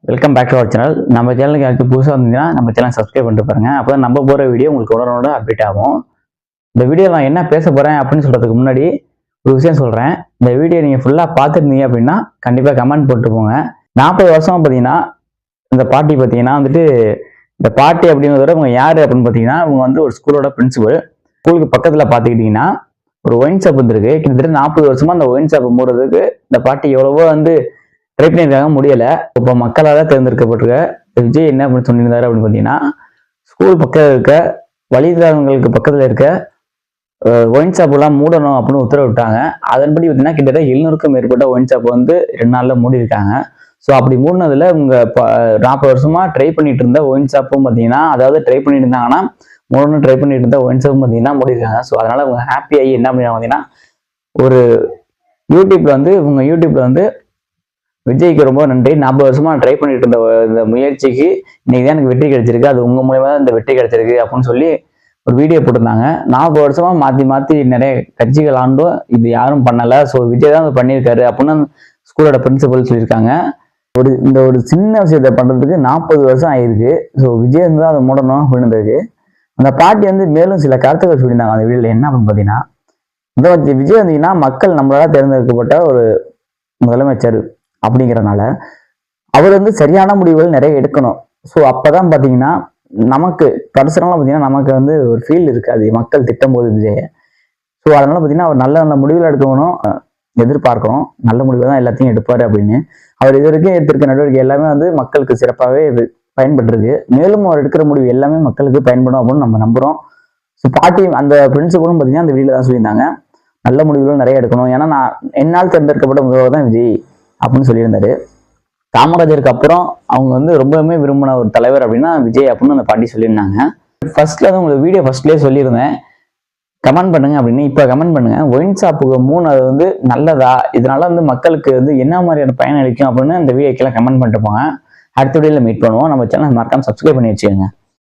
Welcome back to our channel. நம்ம சேனலுக்கு யாருக்கு புதுசாக வந்தீங்கன்னா நம்ம சேனல் சப்ஸ்கிரைப் பண்ணிட்டு பாருங்க. அப்போ தான் நம்ம போகிற வீடியோ உங்களுக்கு உடனோட அப்டேட் ஆகும். இந்த வீடியோ நான் என்ன பேச போகிறேன் அப்படின்னு சொல்கிறதுக்கு முன்னாடி ஒரு விஷயம் சொல்கிறேன். இந்த வீடியோ நீங்கள் ஃபுல்லாக பார்த்துருந்தீங்க அப்படின்னா கண்டிப்பாக கமெண்ட் போட்டு போங்க. 40 வருஷமா பார்த்தீங்கன்னா இந்த பாட்டி பார்த்தீங்கன்னா இந்த பாட்டி அப்படிங்கிறத இவங்க யார் அப்படின்னு பார்த்தீங்கன்னா இவங்க ஒரு ஸ்கூலோட பிரின்சிபல். ஸ்கூலுக்கு பக்கத்தில் பார்த்துக்கிட்டிங்கன்னா ஒரு ஒயின் ஷாப் வந்துருக்கு. கிட்டத்தட்ட 40 வருஷமா அந்த ஒயின் ஷாப் மூடுறதுக்கு இந்த பாட்டி எவ்வளவோ ட்ரை பண்ணியிருக்காங்க, முடியலை. இப்போ மக்களால் தேர்ந்தெடுக்கப்பட்டிருக்க விஜய் என்ன அப்படின்னு சொல்லியிருந்தாரு அப்படின்னு பார்த்தீங்கன்னா ஸ்கூல் பக்கத்தில் இருக்க வழித்தடங்களுக்கு பக்கத்தில் இருக்க ஒயின் ஷாப்லாம் மூடணும் அப்படின்னு உத்தரவிட்டாங்க. அதன்படி பார்த்தீங்கன்னா கிட்டத்தட்ட 700க்கும் மேற்பட்ட ஒயின் ஷாப் 2 நாளில் மூடியிருக்காங்க. ஸோ அப்படி மூடினதுல இவங்க 40 வருஷமா ட்ரை பண்ணிட்டு இருந்த ஒயின் ஷாப்பும் பார்த்தீங்கன்னா ட்ரை பண்ணிட்டு இருந்தாங்கன்னா ட்ரை பண்ணிட்டு இருந்த ஒயின் ஷாப்பும் பார்த்தீங்கன்னா மூடியிருக்காங்க. ஸோ அதனால இவங்க ஹாப்பியாகி என்ன பண்ணி பார்த்தீங்கன்னா ஒரு யூடியூப்ல விஜய்க்கு ரொம்ப நன்றி. 40 வருஷமா ட்ரை பண்ணிட்டு இருந்த இந்த முயற்சிக்கு இன்னைக்கு தான் எனக்கு வெற்றி கிடைச்சிருக்கு, அது உங்க மூலமா தான் இந்த வெற்றி கிடைச்சிருக்கு அப்படின்னு சொல்லி ஒரு வீடியோ போட்டிருந்தாங்க. 40 வருஷமா மாத்தி நிறைய கட்சிகள் ஆண்டும் இது யாரும் பண்ணல. ஸோ விஜய் தான் பண்ணியிருக்காரு அப்படின்னு ஸ்கூலோட பிரின்சிபல் சொல்லியிருக்காங்க. ஒரு சின்ன விஷயத்த பண்றதுக்கு 40 வருஷம் ஆயிருக்கு. ஸோ விஜய் தான் அதை மூடணும் அப்படின்னு அந்த பாட்டி மேலும் சில கருத்துக்கள் சொல்லியிருந்தாங்க அந்த வீடியோல. என்ன அப்படின்னு பார்த்தீங்கன்னா விஜய் மக்கள் நம்மளால தேர்ந்தெடுக்கப்பட்ட ஒரு முதலமைச்சர் அப்படிங்கிறனால அவர் சரியான முடிவுகள் நிறைய எடுக்கணும். ஸோ அப்பதான் பார்த்தீங்கன்னா நமக்கு பர்சனலாக பார்த்தீங்கன்னா நமக்கு ஒரு ஃபீல் இருக்காது மக்கள் திட்டம் போது விஜய. ஸோ அதனால பார்த்தீங்கன்னா அவர் நல்ல நல்ல முடிவுகள் எடுக்கணும், எதிர்பார்க்கணும். நல்ல முடிவு தான் எல்லாத்தையும் எடுப்பாரு அப்படின்னு அவர் இது வரைக்கும் எடுத்திருக்க நடவடிக்கை எல்லாமே மக்களுக்கு சிறப்பாகவே பயன்பட்டுருக்கு. மேலும் அவர் எடுக்கிற முடிவு எல்லாமே மக்களுக்கு பயன்படும் அப்படின்னு நம்ம நம்புறோம். ஸோ பாட்டி அந்த பிரின்சிபலும் பார்த்தீங்கன்னா அந்த வீடியோல தான் சொல்லியிருந்தாங்க நல்ல முடிவுகள் நிறைய எடுக்கணும். ஏன்னா நான் என்னால் தேர்ந்தெடுக்கப்பட்ட முதல்வர் தான் விஜய் அப்படின்னு சொல்லியிருந்தாரு. காமராஜருக்கு அப்புறம் அவங்க ரொம்பவுமே விரும்பின ஒரு தலைவர் அப்படின்னா விஜய் அப்படின்னு அந்த பாட்டி சொல்லியிருந்தாங்க. ஃபர்ஸ்ட்ல உங்களுக்கு வீடியோ ஃபர்ஸ்ட்லேயே சொல்லியிருந்தேன், கமெண்ட் பண்ணுங்க அப்படின்னு. இப்போ கமெண்ட் பண்ணுங்க, ஒயின் ஷாப்புக்கு 3 அது நல்லதா, இதனால மக்களுக்கு என்ன மாதிரியான பயன் அளிக்கும் அப்படின்னு இந்த வீடியோக்கெல்லாம் கமெண்ட் பண்ணிட்டு போங்க. அடுத்த வீடியோல மீட் பண்ணுவோம். நம்ம சேனல் மறக்காம சப்ஸ்கிரைப் பண்ணி வச்சுக்கோங்க.